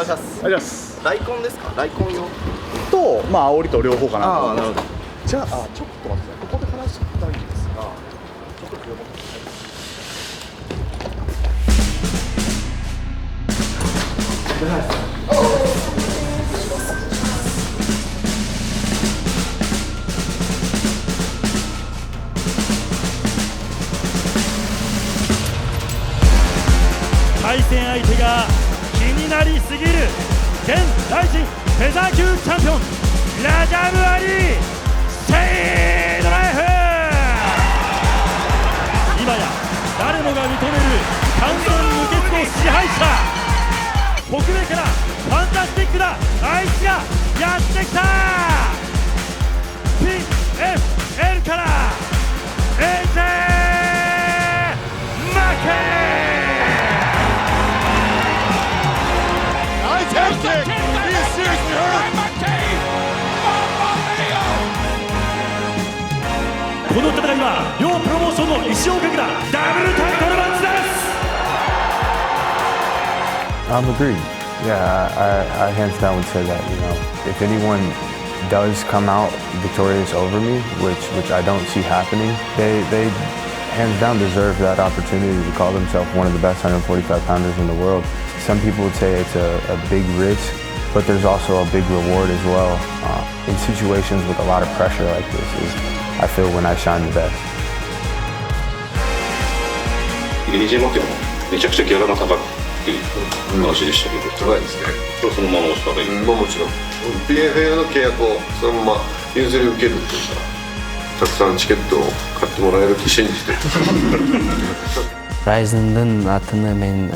願いします。ありがとうございます。大根ですか？大根用と、まあ煽りと両方かなと思います。なるほど。じゃあ、ちょっと待ってください。ここで話したいんですが、ちょっとこれ持ってください。対戦相手が気になりすぎる現ライジンフェザー級チャンピオンラジャムアリー・セイドライフ。今や誰もが認める完全無欠の支配者、北米からファンタスティックなあいつがやってきた。 PFL から AJ マッケー。この戦いは両プロモーションの一生をかけたダブルタイトルマッチです。 I'm agreed. Yeah, I hands down would say that. You know, if anyone does come out victorious over me, which I don't see happening, they hands down deserve that opportunity to call themselves one of the best 145 pounders in the world. Some people would say it's a big risk, but there's also a big reward as well. In situations with a lot of pressure like this is, I feel when I shine the best. AJ マッケもめちゃくちゃギャラが高いっていう話でしたけど、高いですね。そのままおしたらいい。もちろん PFL の契約をそのまま譲り受けるっていうか、たくさんチケットを買ってもらえると信じてRyzen'dın atını men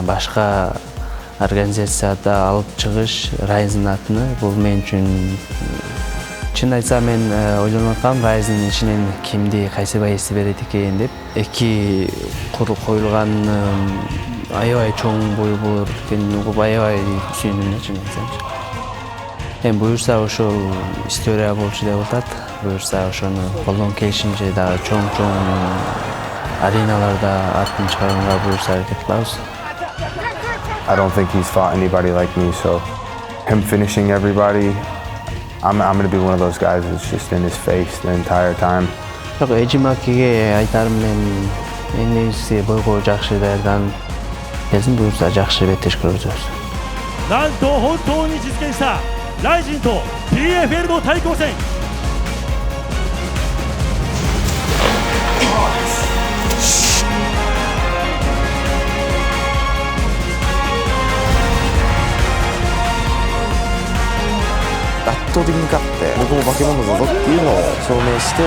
başka organizatsiyada alып чыгыш, Ryzen atını бул мен үчүн чын айтсам мен ойлонуп аткам Ryzen ичинен кимди кайсыбай эсти берет экен деп. Эки коюлган аябай чоң бойлор экенин угуп аябай сүйүндүм чын айтсамчы. Эми буюрса ошол история болчу деп атат. Буюрса ошону колдон келишимче дагы чоң ареналарда атын чыгарганга буюрса аракет кылабыз. I don't think he's fought anybody like me, so him finishing everybody, I'm going to be one of those guys that's just in his face the entire time. AJ Mackey'ге айтарым мен эң негизгиси бойго жакшы даярданып келсин, буюрса жакшы беттеш көрсөтөбүз. なんと本当に実現したライジンと PFL の対抗戦。圧倒的に勝って僕も化け物だぞっていうのを証明して、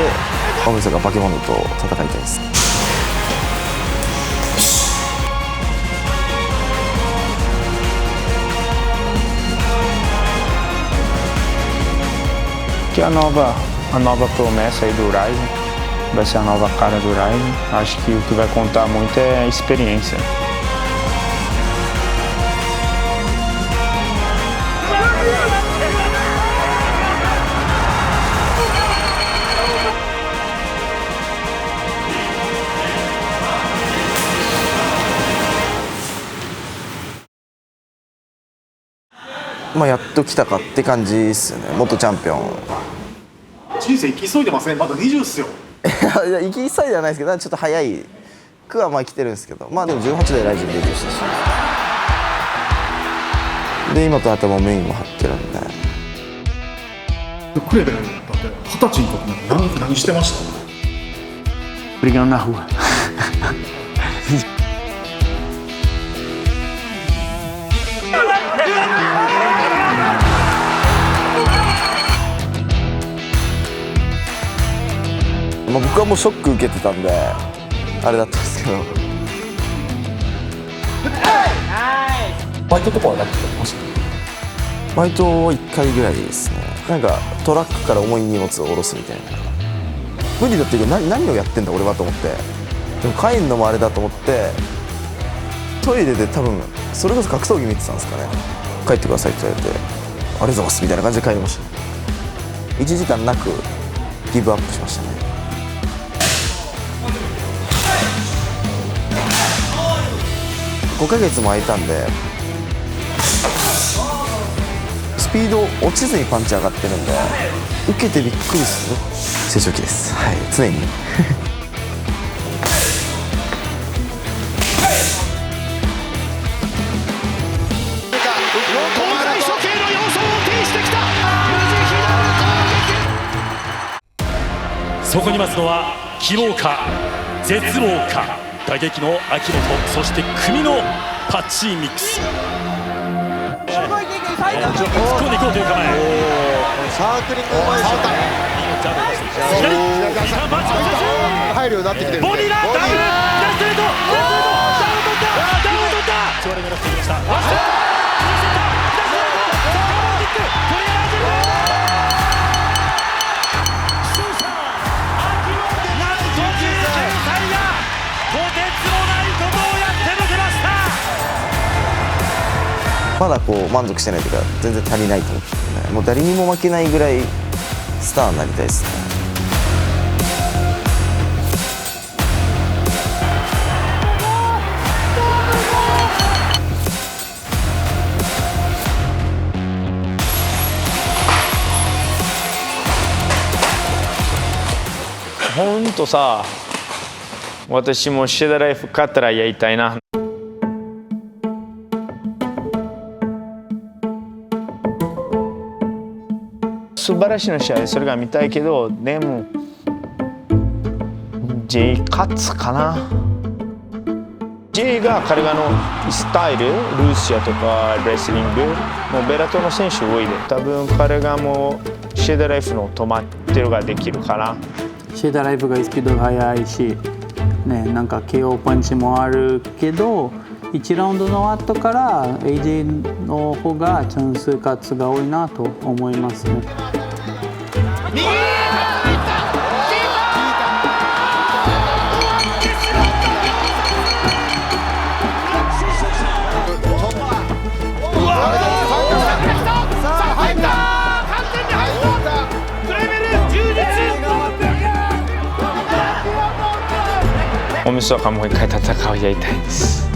青水が化け物と戦いたいです。Que a nova promessa aí do Ryzen, vai ser a nova cara do Ryzen. Acho que o que vai contar muito é a experiência.まあやっと来たかって感じですよね。元チャンピオン。人生生き急いでますね。まだ20っすよ。いや生き急いではないですけど、ちょっと早いくはまあ来てるんですけど、まあでも18でライジンデビューしたし、で今と頭メインも張ってるんで。クレベルだって20歳の時何してました？ Brigando na rua.まあ僕はもうショック受けてたんであれだったんですけど。バイトとかはなくてました？バイト1回ぐらいですね。なんかトラックから重い荷物を下ろすみたいな。無理だっていうか何をやってんだ俺はと思って、でも帰んのもあれだと思ってトイレで多分それこそ格闘技見てたんですかね。帰ってくださいって言われて、ありがとうございますみたいな感じで帰りました。1時間なくギブアップしましたね。5ヶ月も空いたんで、スピード落ちずにパンチ上がってるんで、受けてびっくりする成長期です。はい、常にそこに待つのは希望か絶望か。打撃の秋元、そして組のパッチーミックス。突っ込んでいこうという構え。サークリングうまいですよ。左入るようになってきてるんで。ボディラダブルストレート、ダウン取った。チョアレ狙ってきました。まだこう満足してないというか全然足りないと思って、ね、もう誰にも負けないぐらいスターになりたいですね。ほんとさ、私もシェダライフ勝ったらやりたいな。素晴らしいの試合、それが見たいけど、でも J 勝つかな。 J が彼らのスタイル、ルーシアとかレスリング、もうベラトの選手多いで、多分彼がもうシェダライフの止まってるができるかな。シェダライフがスピードが速いし、ね、なんか KO パンチもあるけど、1ラウンドの後から AJ の方がチャンス勝つが多いなと思いますね。おみそかもう一回戦うやりたいです。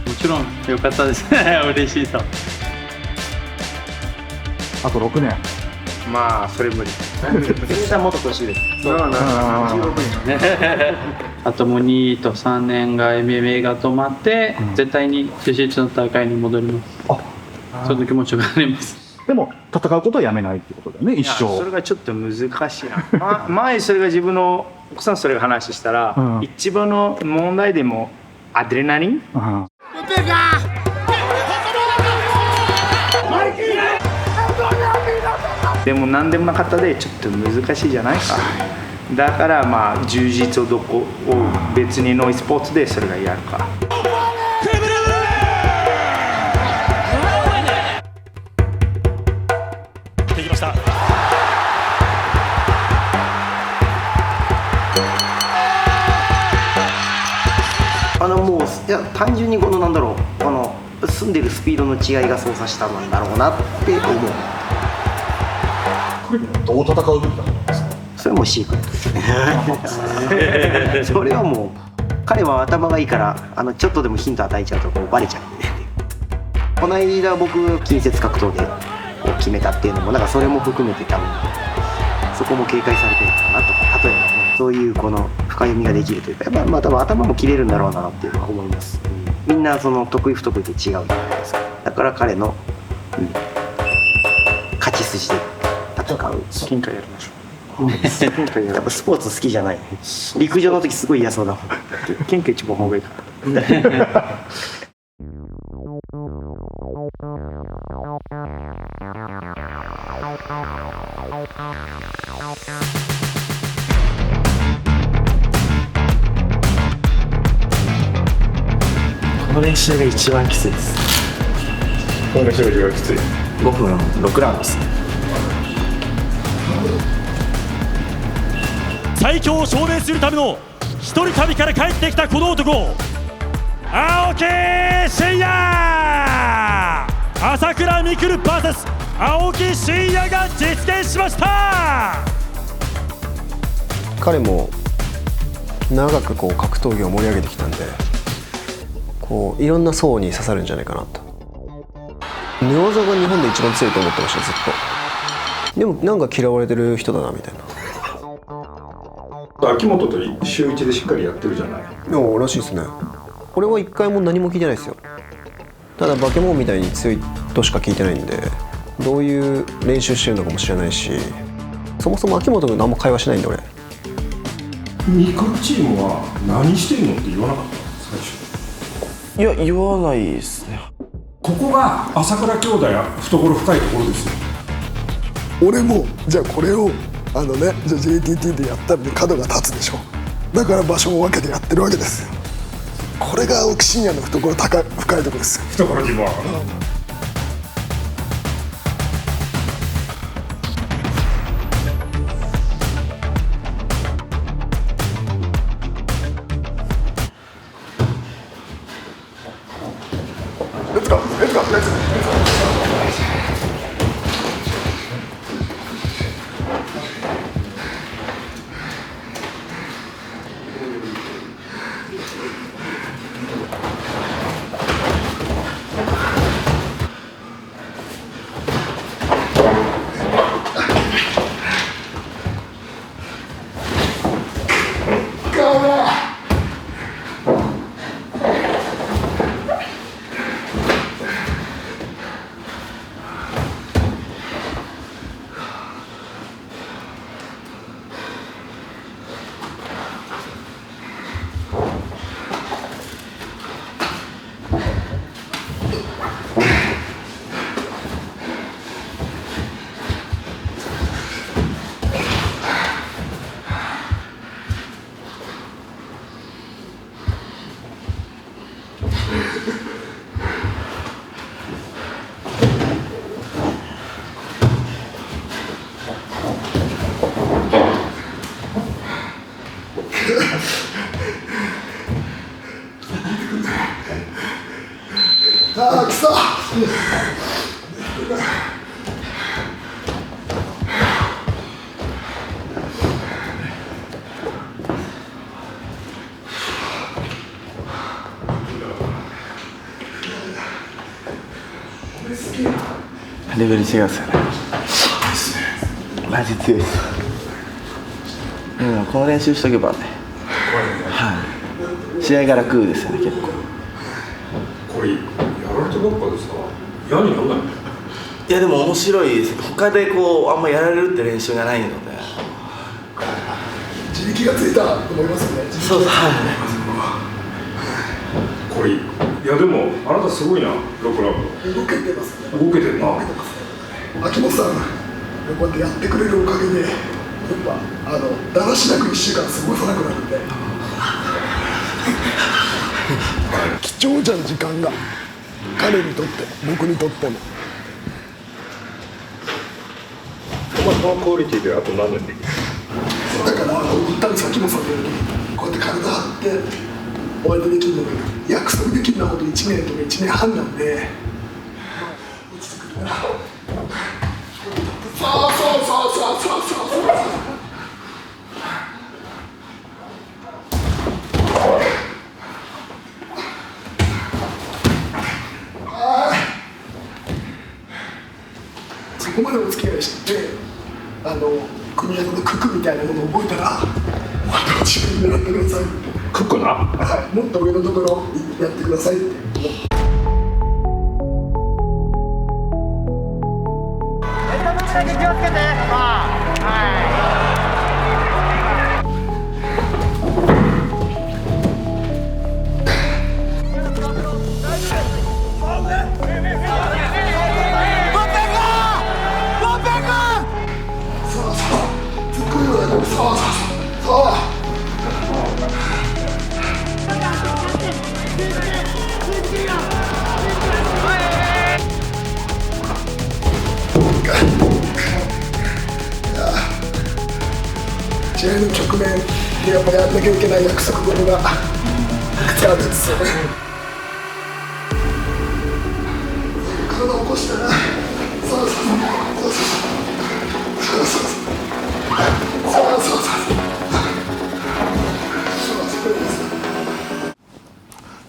もちろん良かったですね。嬉しいと。あと6年。まあそれ無理。絶対もっと欲しいです。あともう2と3年が MMA が止まって、絶対にjiu jitsuの大会に戻ります。その気持ちがあります。でも戦うことをやめないってことだよね、一生。それがちょっと難しいな。前それが自分の奥さんそれが話したら、一番の問題でもアドレナリン。でも何でもなかったでちょっと難しいじゃないか。だからまあ充実をどこを別にのスポーツでそれがやるか。できました。もういや単純にこのなんだろう住んでるスピードの違いが操作したんだろうなって思う。どう戦うべきだと思いますか。それはもうシークレットですね。それはもう彼は頭がいいからちょっとでもヒント与えちゃうともうバレちゃうんで。この間僕近接格闘で決めたっていうのもなんかそれも含めて多分そこも警戒されてるかなとか、例えばねそういうこの深読みができるというか、やっぱまあ多分頭も切れるんだろうなっていうのは思います。みんなその得意不得意で違うじゃないですか。だから彼の、勝ち筋で戦う。金貨やりましょう。やっぱスポーツ好きじゃない。陸上の時すごい嫌そうだもん。金貨一番方がいいから。この練習が一番きついです。この表示がきつい。5分6ラウンドですね。最強を証明するための一人旅から帰ってきたこの男、青木真也。朝倉未来 VS 青木真也が実現しました。彼も長くこう格闘技を盛り上げてきたんで、こういろんな層に刺さるんじゃないかなと。寝技が日本で一番強いと思ってました、ずっと。でもなんか嫌われてる人だなみたいな。秋元と週1でしっかりやってるじゃない。おらしいですね。俺は一回も何も聞いてないですよ。ただバケモンみたいに強いとしか聞いてないんで、どういう練習してるのかも知らないし、そもそも秋元と何も会話しないんで俺。味覚チームは何してんのって言わなかった最初。いや言わないですね。ここが朝倉兄弟は懐深いところですよ。俺もじゃあこれをじゃあ JTT でやったら角が立つでしょ。だから場所を分けてやってるわけですよ。これが青木真也の懐深いところですよ。懐にもレッツゴーレッツゴーレッツゴー。ああ、くそ。レベル違うんですよね。マジ強いです。この練習しとけばね。はい。試合が楽ですよね、結構。これやられてばっかでさ、嫌にならない？いやでも面白いです。他でこうあんまやられるって練習がないので。自力がついたと思いますよね。そうです。はい。これいやでもあなたすごいな、6ラウンド。動けてますね。動けてるな。秋元さん、こうやってやってくれるおかげで、やっぱだらしなく1週間過ごさなくなるんで。貴重じゃん時間が。彼にとって、僕にとっても。このクオリティであと何年できる？だから一旦さっきもそう言ったようにこうやって体張ってお相手できるのに約束できるのはほんと1年とか1年半なんで、落ちてくるな。そうそこまでお付き合いしてて、組合のククみたいなものを覚えたら、もっと自分でやってください。ククな？はい、もっと上のところやってくださいって。気をつけて。試合の局面でやっぱやんなきゃいけない約束事がいくつかあるんですよね。体を起こしてね。そう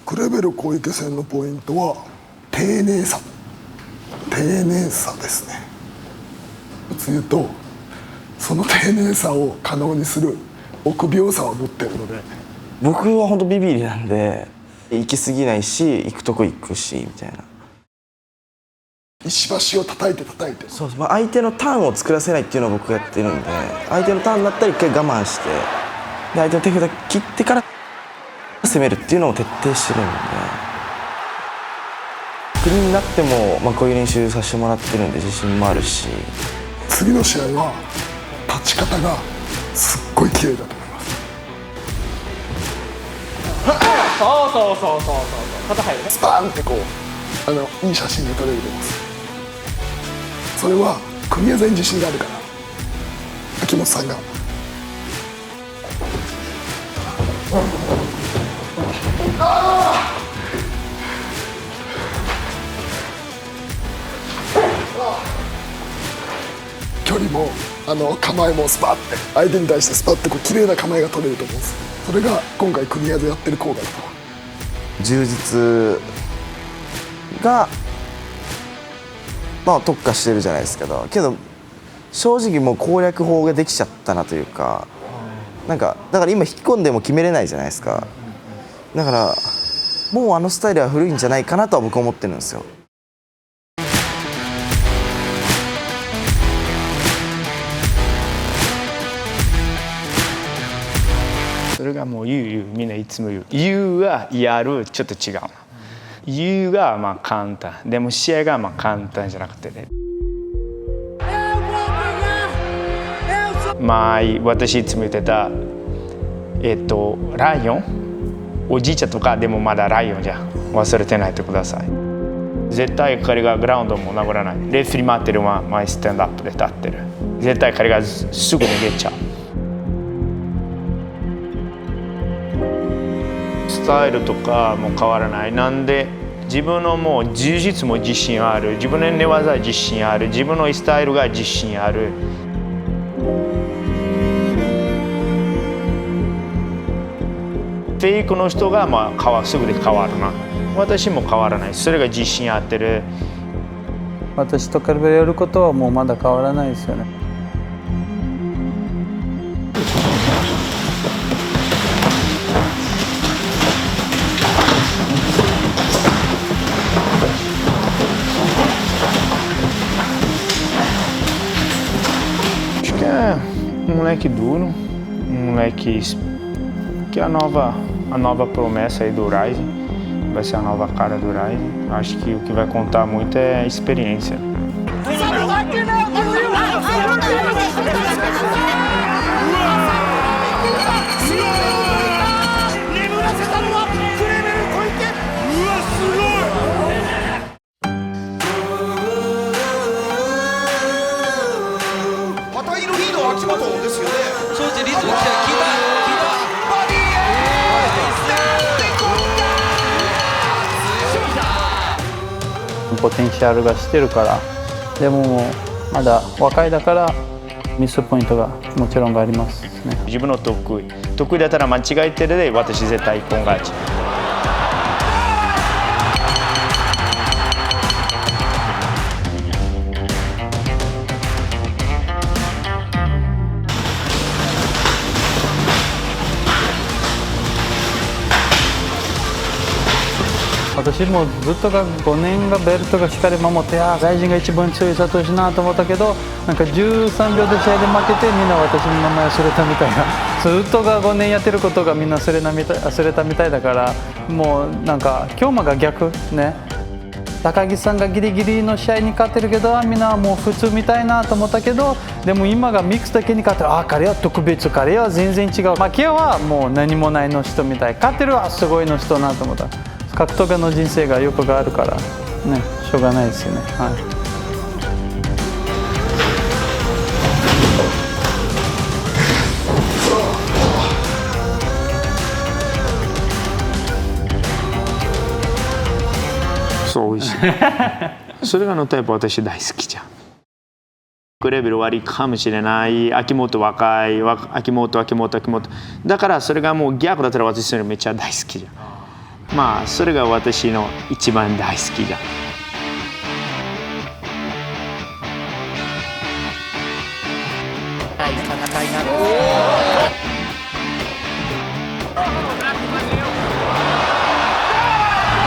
クレベル小池戦のポイントは丁寧さですね。言うとその丁寧さを可能にする臆病さを持ってるので、僕は本当ビビりなんで行き過ぎないし行くとこ行くしみたいな。石橋を叩いてそう、相手のターンを作らせないっていうのを僕がやってるんで、相手のターンだったら一回我慢してで相手の手札切ってから攻めるっていうのを徹底してるんで、クリーンになっても、こういう練習させてもらってるんで自信もあるし、次の試合は立ち方がすっごい綺麗だと思います。そう肩入るね。スパーンってこういい写真が撮れると思います。それは組み技に自信があるから、秋元さんが距離も構えもスパッて相手に対してスパッてこう綺麗な構えが取れると思うんです。それが今回組み技でやってる効果だと。充実が特化してるじゃないですけど、けど正直もう攻略法ができちゃったなというか、だから今引き込んでも決めれないじゃないですか。だからもうスタイルは古いんじゃないかなとは僕は思ってるんですよ。それがもうみんないつも言うはやるちょっと違う。言うが簡単でも試合が簡単じゃなくてね。私いつも言ってたライオンおじいちゃんとかでもまだライオンじゃ忘れてないでください。絶対彼がグラウンドも殴らない。レフェリー待ってるのは前スタンドアップで立ってる。絶対彼がすぐ逃げちゃう。スタイルとかも変わらない。なんで自分のもう柔術も自信ある、自分の寝技自信ある、自分のスタイルが自信ある。フェイクの人がすぐで変わるな。私も変わらない。それが自信あってる。私とカルベルやることはもうまだ変わらないですよね。Acho que é um moleque duro, um moleque que é a nova promessa aí do Ryzen, vai ser a nova cara do Ryzen. Acho que o que vai contar muito é a experiência. Potencial ポテンシャルがしてるから、でももうまだ若いだからミスポイントがもちろんがありますね。自分の得意だったら間違えてるで私絶対一本勝ち。私もずっと5年がベルトがしっかり守って、外人が一番強いサトシなと思ったけど、なんか13秒で試合で負けてみんな私の名前忘れたみたいな、ずっとが5年やってることがみんな忘れたみたいだから、もうなんか京馬が逆ね、高木さんがギリギリの試合に勝ってるけど、みんなもう普通みたいなと思ったけど、でも今がミックスだけに勝ってる、彼は特別、彼は全然違う、負けはもう何もないの人みたい、勝ってるはすごいの人なと思った。格闘家の人生がよくがあるからね、しょうがないですよね。はい。そそれがのタイプ私大好きじゃん。レベル悪いかもしれない。秋元若い、秋元。だからそれがもう逆だったら私それめっちゃ大好きじゃん。まあそれが私の一番大好きじゃん。戦いになる。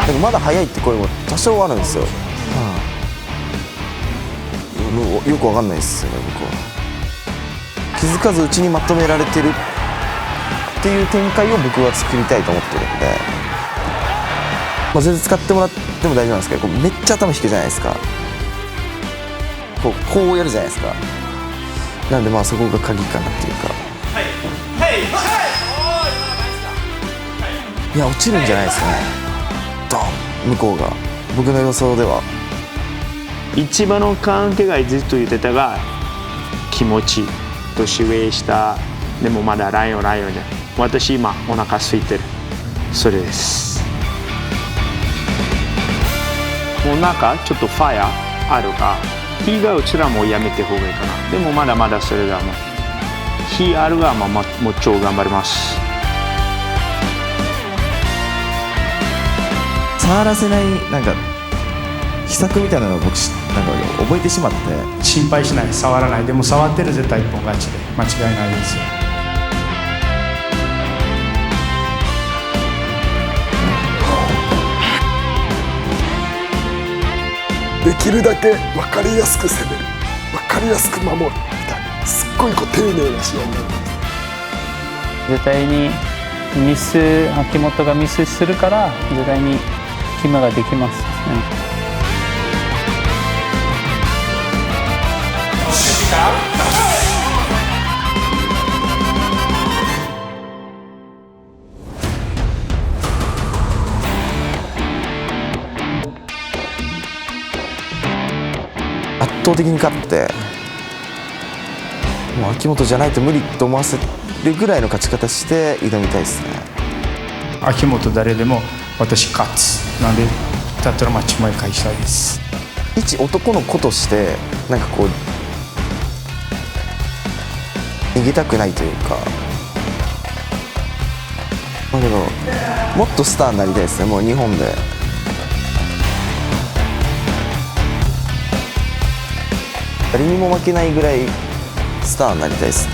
でもまだ早いって声も多少あるんですよ。もうよくわかんないですよね、僕は。気づかずうちにまとめられてるっていう展開を僕は作りたいと思ってるんで、まあ、全然使ってもらっても大丈夫なんですけど、めっちゃ頭引くじゃないですか。こうやるじゃないですか。なんでまあそこが鍵かなっていうか。いや落ちるんじゃないですかね。ドン向こうが僕の予想では。一番の関係がずっと言ってたが気持ち年上したでもまだライオンじゃん。私今お腹空いてる。それです。もう中ちょっとファイアあるか火がうちらもやめて方がいいかな。でもまだまだそれがもう火あるがもう超頑張ります。触らせないなんか秘策みたいなのを僕なんか覚えてしまって。心配しない、触らない。でも触ってる絶対一本勝ちで間違いないですよ。できるだけ分かりやすく攻める、分かりやすく守るみたいな、すっごい丁寧な試合になる。絶対に秋元がミスするから絶対にキムができますね。圧倒的に勝ってもう秋元じゃないと無理と思わせるぐらいの勝ち方して挑みたいですね。秋元誰でも私勝つなんでだったらマッチもう一回したいです。一男の子としてなんかこう逃げたくないというか、だけどもっとスターになりたいですね。もう日本で誰にも負けないぐらいスターになりたいですね。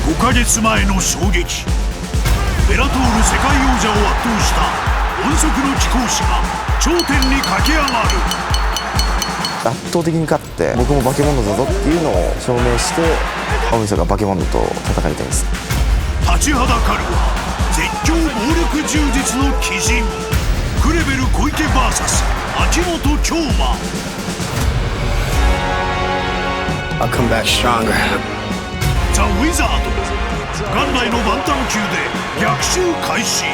5ヶ月前の衝撃、ベラトール世界王者を圧倒した音速の貴公子が頂点に駆け上がる。圧倒的に勝って僕も化け物だぞっていうのを証明して大晦日化け物と戦いたいです。立ちはだかるは絶叫暴力柔術の鬼人クレベル小池 VS 秋元京馬。 I'll come back stronger. ザ・ウィザード元来のバンタム級で逆襲開始。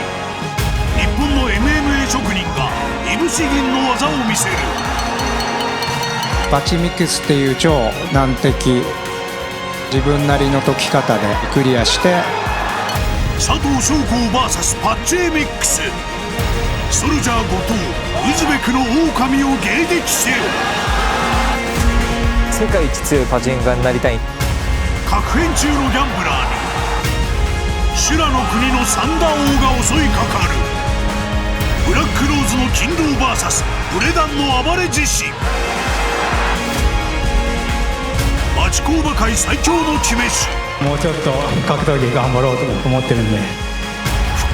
日本の MMA 職人がいぶし銀の技を見せる。バチミックスっていう超難敵自分なりの解き方でクリアして佐藤将校 VS パッチェーミックス。ソルジャー後藤ウズベクの狼を迎撃せよ。世界一強いパチンカーになりたい。確変中のギャンブラーに修羅の国のサンダー王が襲いかかる。ブラックローズの金狼 VS ブレダンの暴れ獅子。町工場界最強の決め師。もうちょっと格闘技頑張ろうと思ってるんで。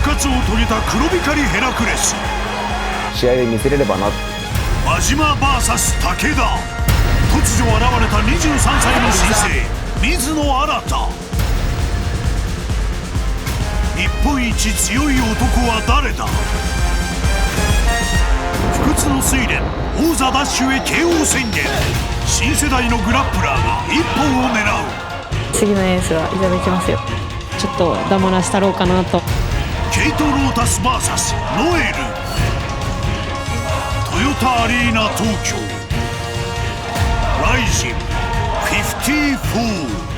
復活を遂げた黒光ヘラクレス。試合で見せれればな。真島 VS 武田。突如現れた23歳の新星水野新。日本一強い男は誰だ。の睡蓮王座奪取へ KO 宣言。新世代のグラップラーが一本を狙う。次のエースはいただきますよ。ちょっと黙らしたろうかなと。ケイト・ロータス VS ノエル。トヨタアリーナ東京ライジン54。